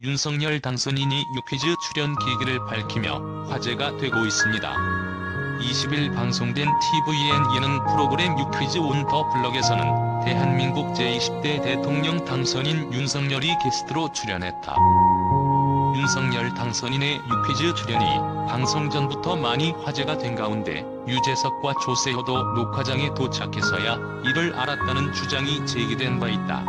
윤석열 당선인이 유퀴즈 출연 계기를 밝히며 화제가 되고 있습니다. 20일 방송된 tvN 예능 프로그램 유퀴즈 온 더 블럭에서는 대한민국 제20대 대통령 당선인 윤석열이 게스트로 출연했다. 윤석열 당선인의 유퀴즈 출연이 방송 전부터 많이 화제가 된 가운데 유재석과 조세호도 녹화장에 도착해서야 이를 알았다는 주장이 제기된 바 있다.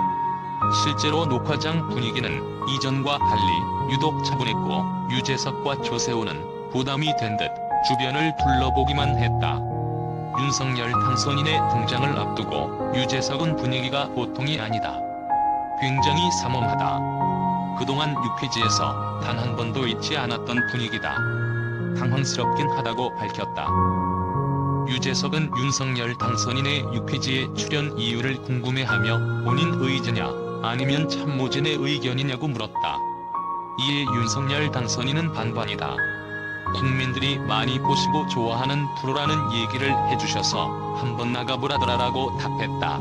실제로 녹화장 분위기는 이전과 달리 유독 차분했고 유재석과 조세호는 부담이 된 듯 주변을 둘러보기만 했다. 윤석열 당선인의 등장을 앞두고 유재석은 분위기가 보통이 아니다. 굉장히 삼엄하다. 그동안 유퀴즈에서 단 한 번도 있지 않았던 분위기다. 당황스럽긴 하다고 밝혔다. 유재석은 윤석열 당선인의 유퀴즈에 출연 이유를 궁금해하며 본인 의지냐 아니면 참모진의 의견이냐고 물었다. 이에 윤석열 당선인은 반반이다. 국민들이 많이 보시고 좋아하는 프로라는 얘기를 해주셔서 한번 나가보라더라라고 답했다.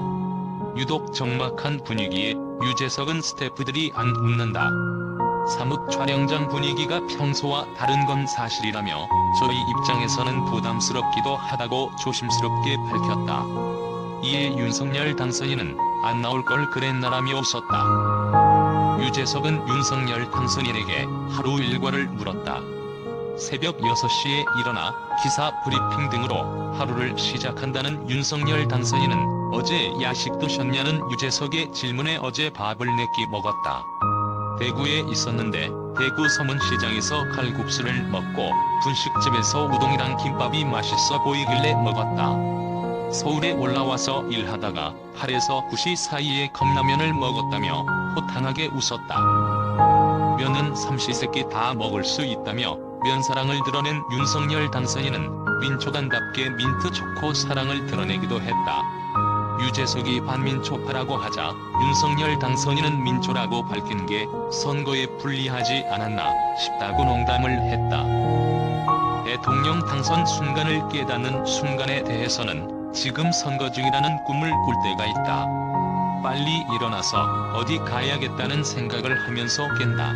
유독 적막한 분위기에 유재석은 스태프들이 안 웃는다. 사뭇 촬영장 분위기가 평소와 다른 건 사실이라며 저희 입장에서는 부담스럽기도 하다고 조심스럽게 밝혔다. 이에 윤석열 당선인은 안 나올 걸 그랬나라며 웃었다. 유재석은 윤석열 당선인에게 하루 일과를 물었다. 새벽 6시에 일어나 기사 브리핑 등으로 하루를 시작한다는 윤석열 당선인은 어제 야식 드셨냐는 유재석의 질문에 어제 밥을 4끼 먹었다. 대구에 있었는데 대구 서문시장에서 칼국수를 먹고 분식집에서 우동이랑 김밥이 맛있어 보이길래 먹었다. 서울에 올라와서 일하다가 8에서 9시 사이에 컵라면을 먹었다며 호탕하게 웃었다. 면은 삼시세끼 다 먹을 수 있다며 면사랑을 드러낸 윤석열 당선인은 민초단답게 민트 초코 사랑을 드러내기도 했다. 유재석이 반민초파라고 하자 윤석열 당선인은 민초라고 밝힌 게 선거에 불리하지 않았나 싶다고 농담을 했다. 대통령 당선 순간을 깨닫는 순간에 대해서는 지금 선거 중이라는 꿈을 꿀 때가 있다. 빨리 일어나서 어디 가야겠다는 생각을 하면서 깬다.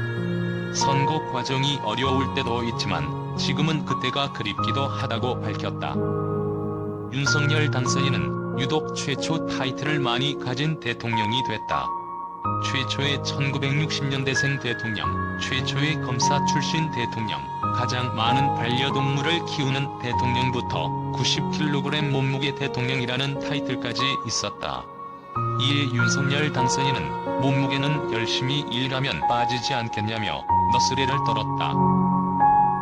선거 과정이 어려울 때도 있지만 지금은 그때가 그립기도 하다고 밝혔다. 윤석열 당선인은 유독 최초 타이틀을 많이 가진 대통령이 됐다. 최초의 1960년대생 대통령, 최초의 검사 출신 대통령, 가장 많은 반려동물을 키우는 대통령부터 90kg 몸무게 대통령이라는 타이틀까지 있었다. 이에 윤석열 당선인은 몸무게는 열심히 일가면 빠지지 않겠냐며 너스레를 떨었다.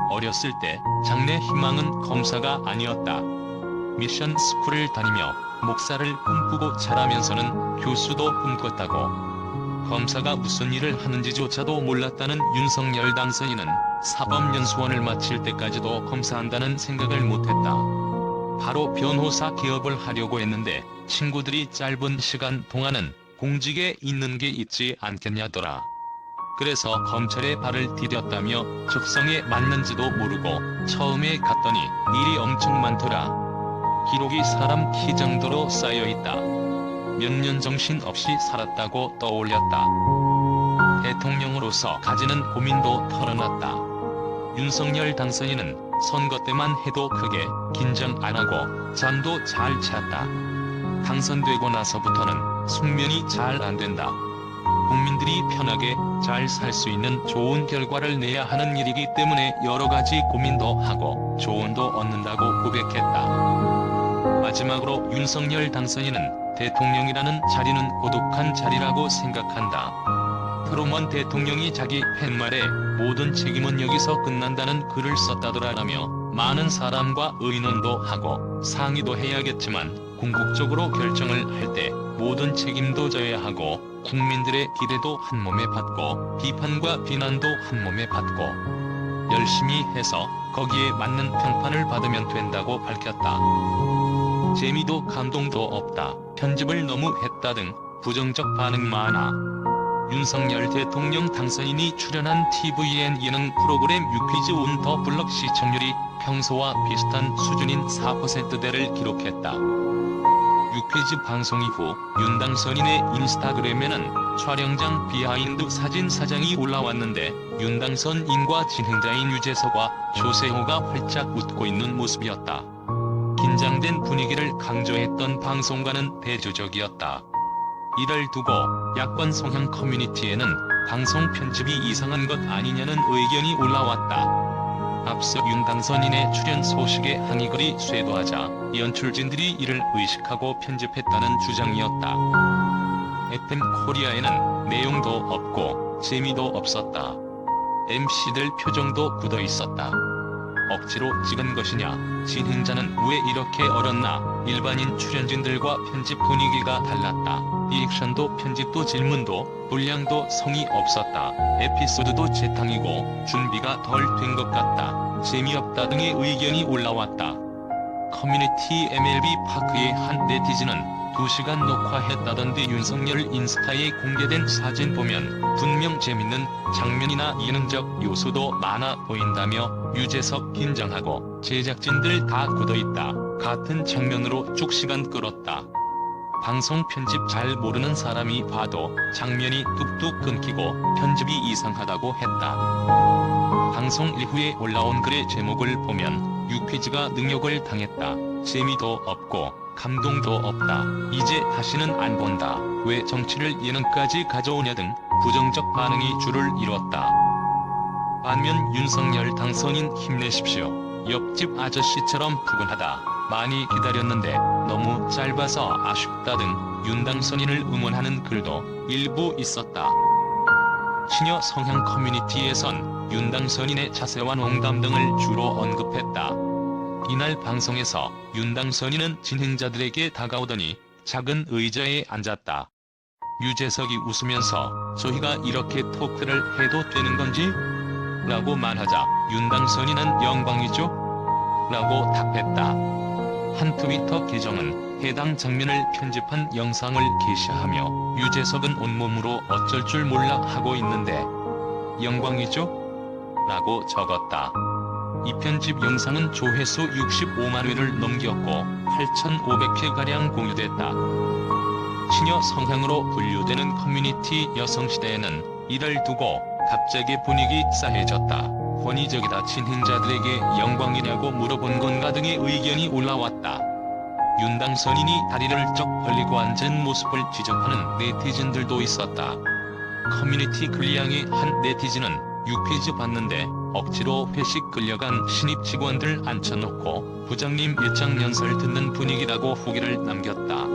어렸을 때 장래 희망은 검사가 아니었다. 미션 스쿨을 다니며 목사를 꿈꾸고 자라면서는 교수도 꿈꿨다고. 검사가 무슨 일을 하는지조차도 몰랐다는 윤석열 당선인은 사법연수원을 마칠 때까지도 검사한다는 생각을 못했다. 바로 변호사 개업을 하려고 했는데 친구들이 짧은 시간 동안은 공직에 있는 게 있지 않겠냐더라. 그래서 검찰에 발을 디뎠다며 적성에 맞는지도 모르고 처음에 갔더니 일이 엄청 많더라. 기록이 사람 키 정도로 쌓여있다. 몇 년 정신없이 살았다고 떠올렸다. 대통령으로서 가지는 고민도 털어놨다. 윤석열 당선인은 선거 때만 해도 크게 긴장 안하고 잠도 잘 잤다. 당선되고 나서부터는 숙면이 잘 안된다. 국민들이 편하게 잘 살 수 있는 좋은 결과를 내야 하는 일이기 때문에 여러가지 고민도 하고 조언도 얻는다고 고백했다. 마지막으로 윤석열 당선인은 대통령이라는 자리는 고독한 자리라고 생각한다. 트루먼 대통령이 자기 팻말에 모든 책임은 여기서 끝난다는 글을 썼다더라라며 많은 사람과 의논도 하고 상의도 해야겠지만 궁극적으로 결정을 할 때 모든 책임도 져야 하고 국민들의 기대도 한몸에 받고 비판과 비난도 한몸에 받고 열심히 해서 거기에 맞는 평판을 받으면 된다고 밝혔다. 재미도 감동도 없다. 편집을 너무 했다 등 부정적 반응 많아. 윤석열 대통령 당선인이 출연한 tvN 예능 프로그램 유퀴즈 온 더 블럭 시청률이 평소와 비슷한 수준인 4%대를 기록했다. 유퀴즈 방송 이후 윤당선인의 인스타그램에는 촬영장 비하인드 사진 사장이 올라왔는데 윤당선인과 진행자인 유재석과 조세호가 활짝 웃고 있는 모습이었다. 긴장된 분위기를 강조했던 방송가는 대조적이었다. 이를 두고 야권 성향 커뮤니티에는 방송 편집이 이상한 것 아니냐는 의견이 올라왔다. 앞서 윤당선인의 출연 소식에 항의글이 쇄도하자 연출진들이 이를 의식하고 편집했다는 주장이었다. FM 코리아에는 내용도 없고 재미도 없었다. MC들 표정도 굳어 있었다. 억지로 찍은 것이냐, 진행자는 왜 이렇게 얼었나, 일반인 출연진들과 편집 분위기가 달랐다. 리액션도 편집도 질문도 분량도 성의 없었다. 에피소드도 재탕이고 준비가 덜 된 것 같다. 재미없다 등의 의견이 올라왔다. 커뮤니티 MLB 파크의 한 네티즌은 2시간 녹화했다던데 윤석열 인스타에 공개된 사진 보면 분명 재밌는 장면이나 예능적 요소도 많아 보인다며 유재석 긴장하고 제작진들 다 굳어있다. 같은 장면으로 쭉 시간 끌었다. 방송 편집 잘 모르는 사람이 봐도 장면이 뚝뚝 끊기고 편집이 이상하다고 했다. 방송 이후에 올라온 글의 제목을 보면 유퀴즈가 능욕을 당했다. 재미도 없고 감동도 없다. 이제 다시는 안 본다. 왜 정치를 예능까지 가져오냐 등 부정적 반응이 줄을 이뤘다. 반면 윤석열 당선인 힘내십시오. 옆집 아저씨처럼 푸근하다. 많이 기다렸는데 너무 짧아서 아쉽다 등 윤당선인을 응원하는 글도 일부 있었다. 친여 성향 커뮤니티에선 윤당선인의 자세와 농담 등을 주로 언급했다. 이날 방송에서 윤당선인은 진행자들에게 다가오더니 작은 의자에 앉았다. 유재석이 웃으면서 저희가 이렇게 토크를 해도 되는 건지? 라고 말하자 윤당선인은 영광이죠? 라고 답했다. 한 트위터 계정은 해당 장면을 편집한 영상을 게시하며 유재석은 온몸으로 어쩔 줄 몰라 하고 있는데 영광이죠? 라고 적었다. 이 편집 영상은 조회수 65만 회를 넘겼고 8,500회가량 공유됐다. 친여 성향으로 분류되는 커뮤니티 여성시대에는 이를 두고 갑자기 분위기 싸해졌다. 권위적이다. 진행자들에게 영광이냐고 물어본 건가 등의 의견이 올라왔다. 윤당선인이 다리를 쩍 벌리고 앉은 모습을 지적하는 네티즌들도 있었다. 커뮤니티 글량의 한 네티즌은 유퀴즈 봤는데 억지로 회식 끌려간 신입 직원들 앉혀놓고 부장님 일장 연설 듣는 분위기라고 후기를 남겼다.